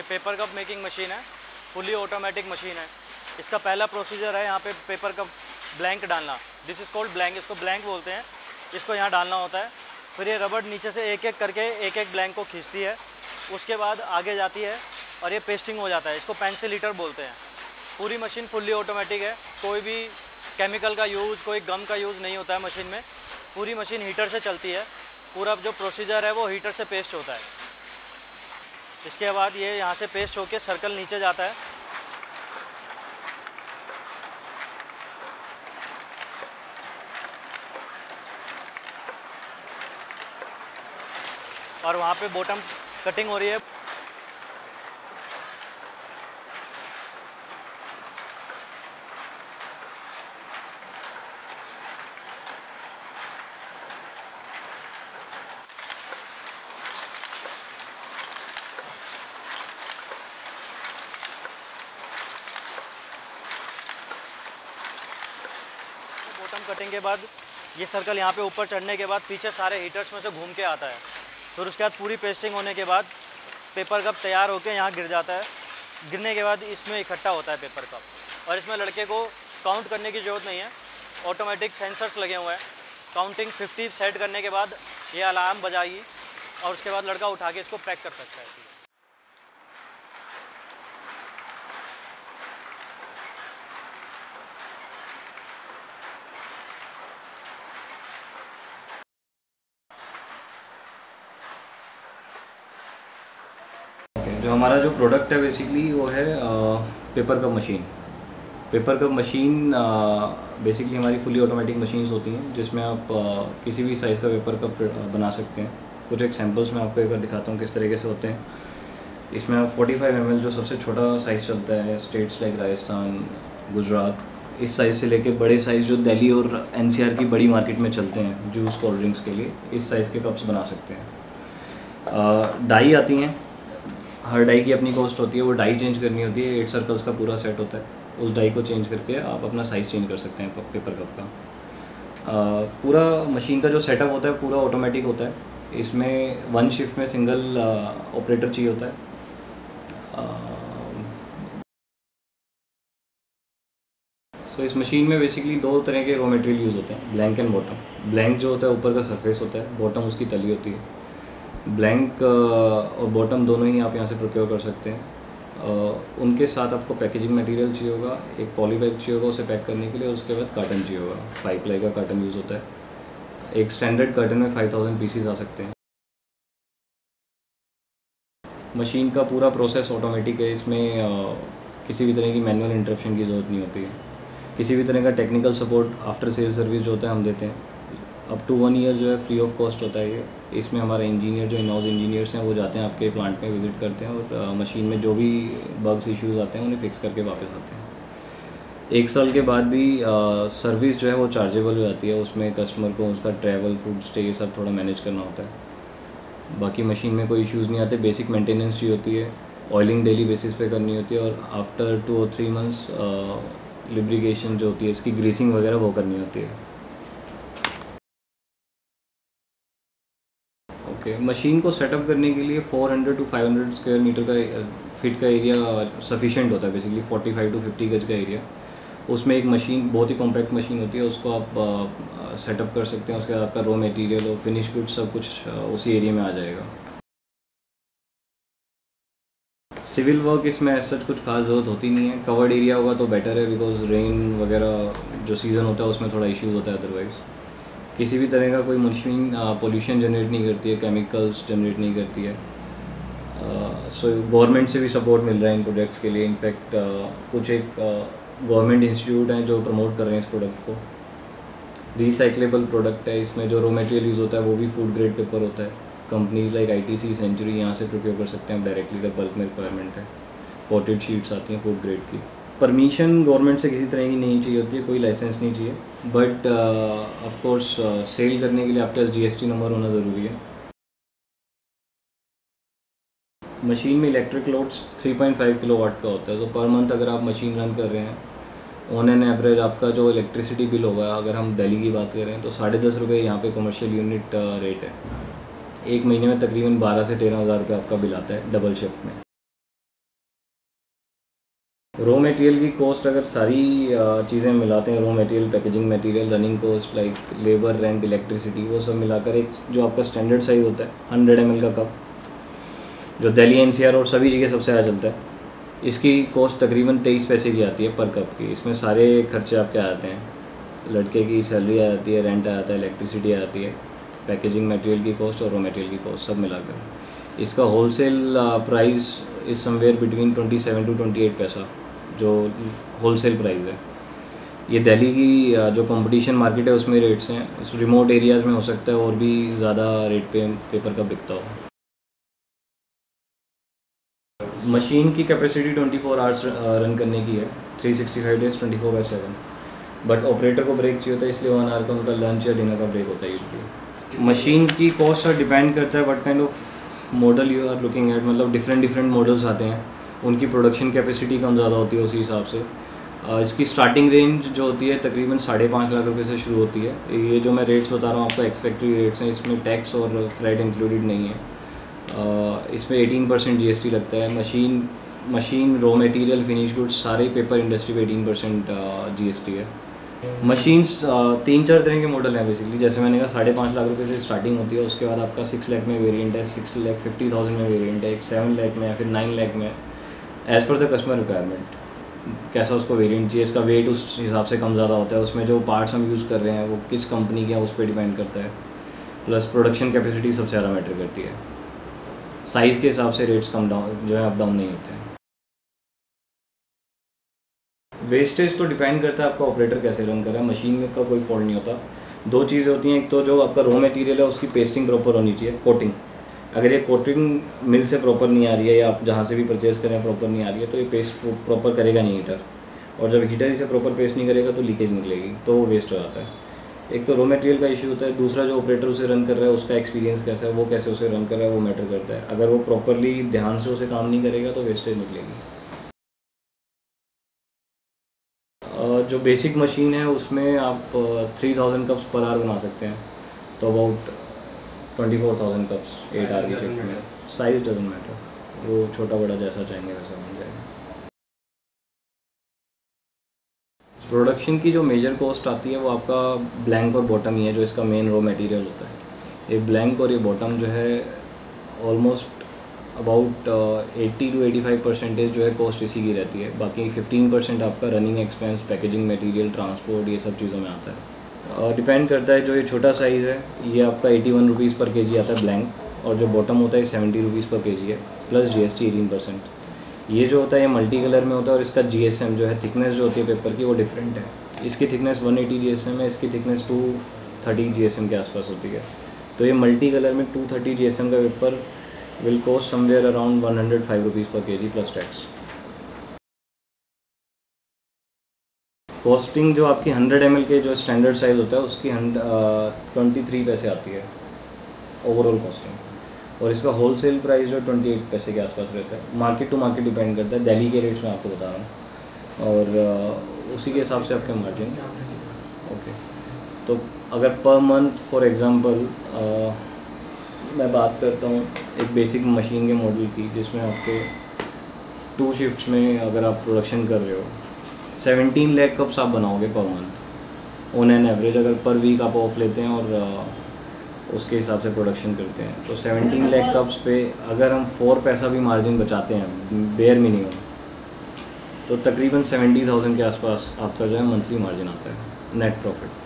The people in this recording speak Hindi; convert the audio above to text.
पेपर कप मेकिंग मशीन है, फुली ऑटोमेटिक मशीन है। इसका पहला प्रोसीजर है यहाँ पे पेपर कप ब्लैंक डालना। दिस इज़ कॉल्ड ब्लैंक, इसको ब्लैंक बोलते हैं। इसको यहाँ डालना होता है, फिर ये रबड़ नीचे से एक एक करके एक एक ब्लैंक को खींचती है, उसके बाद आगे जाती है और ये पेस्टिंग हो जाता है। इसको पेंसिल हीटर बोलते हैं। पूरी मशीन फुल्ली ऑटोमेटिक है, कोई भी केमिकल का यूज़, कोई गम का यूज़ नहीं होता है मशीन में। पूरी मशीन हीटर से चलती है, पूरा जो प्रोसीजर है वो हीटर से पेस्ट होता है। इसके बाद ये यहाँ से पेस्ट होके सर्कल नीचे जाता है, और वहाँ पे बॉटम कटिंग हो रही है। बॉटम कटिंग के बाद ये सर्कल यहाँ पे ऊपर चढ़ने के बाद पीछे सारे हीटर्स में से घूम के आता है। फिर उसके बाद पूरी पेस्टिंग होने के बाद पेपर कप तैयार होकर यहाँ गिर जाता है। गिरने के बाद इसमें इकट्ठा होता है पेपर कप, और इसमें लड़के को काउंट करने की ज़रूरत नहीं है, ऑटोमेटिक सेंसर्स लगे हुए हैं। काउंटिंग 50 सेट करने के बाद ये अलार्म बजाएगी और उसके बाद लड़का उठा के इसको पैक कर सकता है। जो हमारा जो प्रोडक्ट है बेसिकली वो है paper cup machine. Paper cup machine basically हमारी फुली ऑटोमेटिक मशीन्स होती हैं, जिसमें आप किसी भी साइज़ का पेपर कप बना सकते हैं। कुछ एग्जांपल्स मैं आपको एक बार दिखाता हूँ किस तरीके से होते हैं। इसमें आप 45 ml जो सबसे छोटा साइज़ चलता है स्टेट्स लाइक राजस्थान, गुजरात, इस साइज़ से लेके बड़े साइज़ जो दिल्ली और NCR की बड़ी मार्केट में चलते हैं जूस कोल्ड ड्रिंक्स के लिए, इस साइज़ के कप्स बना सकते हैं। डाई आती हैं, हर डाई की अपनी कॉस्ट होती है। वो डाई चेंज करनी होती है, 8 सर्कल्स का पूरा सेट होता है। उस डाई को चेंज करके आप अपना साइज़ चेंज कर सकते हैं पेपर कप का। पूरा मशीन का जो सेटअप होता है पूरा ऑटोमेटिक होता है। इसमें 1 शिफ्ट में सिंगल ऑपरेटर चाहिए होता है। सो इस मशीन में बेसिकली 2 तरह के रॉ मटेरियल यूज़ होते हैं, ब्लैंक एंड बॉटम। ब्लैंक जो होता है ऊपर का सरफेस होता है, बॉटम उसकी तली होती है। ब्लैंक और बॉटम दोनों ही आप यहाँ से प्रोक्योर कर सकते हैं। उनके साथ आपको पैकेजिंग मटेरियल चाहिए होगा, एक पॉली बैग चाहिए होगा उसे पैक करने के लिए, उसके बाद कार्टन चाहिए होगा। 5 प्लाई का कार्टन यूज़ होता है। एक स्टैंडर्ड कार्टन में 5000 पीसीज आ सकते हैं। मशीन का पूरा प्रोसेस ऑटोमेटिक है। इसमें किसी भी तरह की मैनुअल इंटरप्शन की ज़रूरत नहीं होती है। किसी भी तरह का technical support after sale service जो होता है हम देते हैं। अप टू 1 ईयर जो है फ्री ऑफ कॉस्ट होता है ये। इसमें हमारा इंजीनियर जो इन हाउस इंजीनियर्स हैं वो जाते हैं आपके प्लांट में, विजिट करते हैं और मशीन में जो भी बग्स इश्यूज़ आते हैं उन्हें फिक्स करके वापस आते हैं। 1 साल के बाद भी सर्विस जो है वो चार्जेबल हो जाती है। उसमें कस्टमर को उसका ट्रैवल, फूड स्टे, ये सब थोड़ा मैनेज करना होता है। बाकी मशीन में कोई इश्यूज़ नहीं आते। बेसिक मेंटेनेंस चाहिए होती है, ऑयलिंग डेली बेसिस पे करनी होती है, और आफ्टर 2 और 3 मंथ्स लिब्रिकेशन जो होती है, इसकी ग्रीसिंग वगैरह वो करनी होती है। मशीन को सेटअप करने के लिए 400 to 500 स्क्वायर मीटर का फीट का एरिया सफिशिएंट होता है। बेसिकली 45 to 50 गज का एरिया। उसमें एक मशीन, बहुत ही कॉम्पैक्ट मशीन होती है, उसको आप सेटअप कर सकते हैं। उसके बाद आपका रॉ मटेरियल और फिनिश गुड सब कुछ उसी एरिया में आ जाएगा। सिविल वर्क इसमें ऐसा कुछ खास ज़रूरत होती नहीं है। कवर्ड एरिया होगा तो बेटर है, बिकॉज रेन वगैरह जो सीज़न होता है उसमें थोड़ा इश्यूज़ होता है। अदरवाइज़ किसी भी तरह का कोई मशीन पोल्यूशन जनरेट नहीं करती है, केमिकल्स जनरेट नहीं करती है। सो गवर्नमेंट से भी सपोर्ट मिल रहा है इन प्रोडक्ट्स के लिए। इनफैक्ट कुछ एक गवर्नमेंट इंस्टीट्यूट हैं जो प्रमोट कर रहे हैं इस प्रोडक्ट को। रिसाइक्लेबल प्रोडक्ट है। इसमें जो रॉ मटेरियल यूज़ होता है वो भी फूड ग्रेड पेपर होता है। कंपनीज लाइक ITC, सेंचुरी, यहाँ से प्रोक्योर कर सकते हैं आप डायरेक्टली अगर बल्क में रिक्वायरमेंट है। पोर्टेड शीट्स आती हैं फूड ग्रेड की। परमिशन गवर्नमेंट से किसी तरह की नहीं चाहिए होती है, कोई लाइसेंस नहीं चाहिए। बट ऑफ कोर्स सेल करने के लिए आपके पास GST नंबर होना ज़रूरी है। मशीन में इलेक्ट्रिक लोड्स 3.5 किलोवाट का होता है। तो पर मंथ अगर आप मशीन रन कर रहे हैं, ऑन एन एवरेज आपका जो इलेक्ट्रिसिटी बिल होगा, अगर हम दिल्ली की बात करें तो 10.5 रुपये यहाँ पे कमर्शियल यूनिट रेट है। 1 महीने में तकरीबन 12 से 13 हज़ार रुपये आपका बिल आता है डबल शिफ्ट में। रॉ मटेरियल की कॉस्ट अगर सारी चीज़ें मिलाते हैं, raw material, packaging material, running cost like labour, rent, electricity, वो सब मिलाकर एक जो आपका स्टैंडर्ड साइज़ होता है 100 ml का कप, जो दिल्ली NCR और सभी जगह सबसे ज़्यादा चलता है, इसकी कॉस्ट तकरीबन 23 पैसे की आती है पर कप की। इसमें सारे खर्चे आपके आते हैं, लड़के की सैलरी आ जाती है, रेंट आ जाता है, इलेक्ट्रिसिटी आ जाती है, पैकेजिंग मटेरियल की कॉस्ट और रॉ मटेरियल की कॉस्ट सब मिलाकर। इसका wholesale price is somewhere between 27 to 28 पैसा जो होलसेल प्राइस है। ये दिल्ली की जो कंपटीशन मार्केट है उसमें रेट्स हैं, इस रिमोट एरियाज़ में हो सकता है और भी ज़्यादा रेट पे पेपर का बिकता हो। मशीन की कैपेसिटी 24 आवर्स रन करने की है, 365 डेज 24/7, बट ऑपरेटर को ब्रेक चाहिए होता है, इसलिए 1 आवर का उनका लंच या डिनर का ब्रेक होता है यूजली। मशीन की कॉस्ट डिपेंड करता है what kind of model you are looking at, मतलब डिफरेंट मॉडल्स आते हैं, उनकी प्रोडक्शन कैपेसिटी कम ज़्यादा होती है उसी हिसाब से। इसकी स्टार्टिंग रेंज जो होती है तकरीबन 5.5 लाख रुपए से शुरू होती है। ये जो मैं रेट्स बता रहा हूँ आपको एक्स फैक्ट्री रेट्स हैं, इसमें टैक्स और फ्रेट इंक्लूडेड नहीं है। इसमें 18% GST लगता है। Machine raw material, finish goods, सारे पेपर इंडस्ट्री पे 18% GST है। मशीन्स 3-4 तरह के मॉडल हैं बेसिकली, जैसे मैंने कहा 5.5 लाख रुपए से स्टार्टिंग होती है, उसके बाद आपका 6 लाख में वेरिएंट है, 6,50,000 में वेरिएंट है, एक 7 लाख में या फिर 9 लाख में, as per the customer requirement कैसा उसको वेरिएंट चाहिए। इसका वेट उस हिसाब से कम ज़्यादा होता है, उसमें जो पार्ट्स हम यूज़ कर रहे हैं वो किस कंपनी के हैं उस पर डिपेंड करता है, प्लस प्रोडक्शन कैपेसिटी सबसे ज़्यादा मैटर करती है। साइज़ के हिसाब से रेट्स कम डाउन जो है अप डाउन नहीं होते हैं। वेस्टेज तो डिपेंड करता है आपका ऑपरेटर कैसे रन कर रहा है, मशीन का कोई फॉल्ट नहीं होता। 2 चीज़ें होती हैं, एक तो जो आपका रॉ मटेरियल है उसकी पेस्टिंग प्रॉपर होनी चाहिए, कोटिंग। अगर ये कोटिंग मिल से प्रॉपर नहीं आ रही है या आप जहाँ से भी परचेज़ करें प्रॉपर नहीं आ रही है तो ये पेस्ट प्रॉपर करेगा नहीं हीटर, और जब हीटर इसे प्रॉपर पेस्ट नहीं करेगा तो लीकेज निकलेगी, तो वो वेस्ट हो जाता है। एक तो रॉ मटेरियल का इशू होता है, दूसरा जो ऑपरेटर उसे रन कर रहा है उसका एक्सपीरियंस कैसा है, वो कैसे उसे रन कर रहा है वो मैटर करता है। अगर वो प्रॉपरली ध्यान से उसे काम नहीं करेगा तो वेस्टेज निकलेगी। जो बेसिक मशीन है उसमें आप 3000 कप्स पर आवर बना सकते हैं, तो अबाउट 24,000 कप्स 8 आवर की शिफ्ट में। साइज डजंट मैटर, वो छोटा बड़ा जैसा चाहेंगे वैसा बन जाएगा। प्रोडक्शन की जो मेजर कॉस्ट आती है वो आपका ब्लैंक और बॉटम ही है, जो इसका मेन रॉ मटेरियल होता है। ये ब्लैंक और ये बॉटम जो है ऑलमोस्ट अबाउट 80 to 85% जो है कॉस्ट इसी की रहती है। बाकी 15% आपका running expense, packaging material, transport, ये सब चीज़ों में आता है। डिपेंड करता है, जो ये छोटा साइज़ है ये आपका 81 रुपीज़ पर केजी आता है ब्लैंक, और जो बॉटम होता है 70 रुपीज़ पर केजी है, प्लस GST 18%। ये जो होता है ये मल्टी कलर में होता है, और इसका GSM जो है थिकनेस जो होती है पेपर की वो डिफरेंट है। इसकी थिकनेस 180 GSM है, इसकी थिकनेस 230 GSM के आसपास होती है। तो ये मल्टी कलर में 230 GSM का paper will cost somewhere around 105 rupees per kg plus tax। Costing जो आपकी 100 ml के जो स्टैंडर्ड साइज़ होता है उसकी 23 पैसे आती है ओवरऑल कॉस्टिंग, और इसका होलसेल प्राइस जो 28 पैसे के आसपास रहता है। मार्केट टू मार्केट डिपेंड करता है, दिल्ली के रेट्स में आपको बता रहा हूँ, और उसी के हिसाब से आपके मार्जिन। ओके, तो अगर पर मंथ फॉर एग्ज़ाम्पल मैं बात करता हूँ एक बेसिक मशीन के मॉडल की, जिसमें आपके 2 शिफ्ट्स में अगर आप प्रोडक्शन कर रहे हो 17 लाख कप्स आप बनाओगे per month on an average, अगर पर वीक आप ऑफ लेते हैं और उसके हिसाब से प्रोडक्शन करते हैं, तो 17 लाख कप्स पे अगर हम 4 पैसा भी मार्जिन बचाते हैं बेयर मिनिमम, तो तकरीबन 70,000 के आसपास आपका जो है मंथली मार्जिन आता है, नेट प्रॉफिट।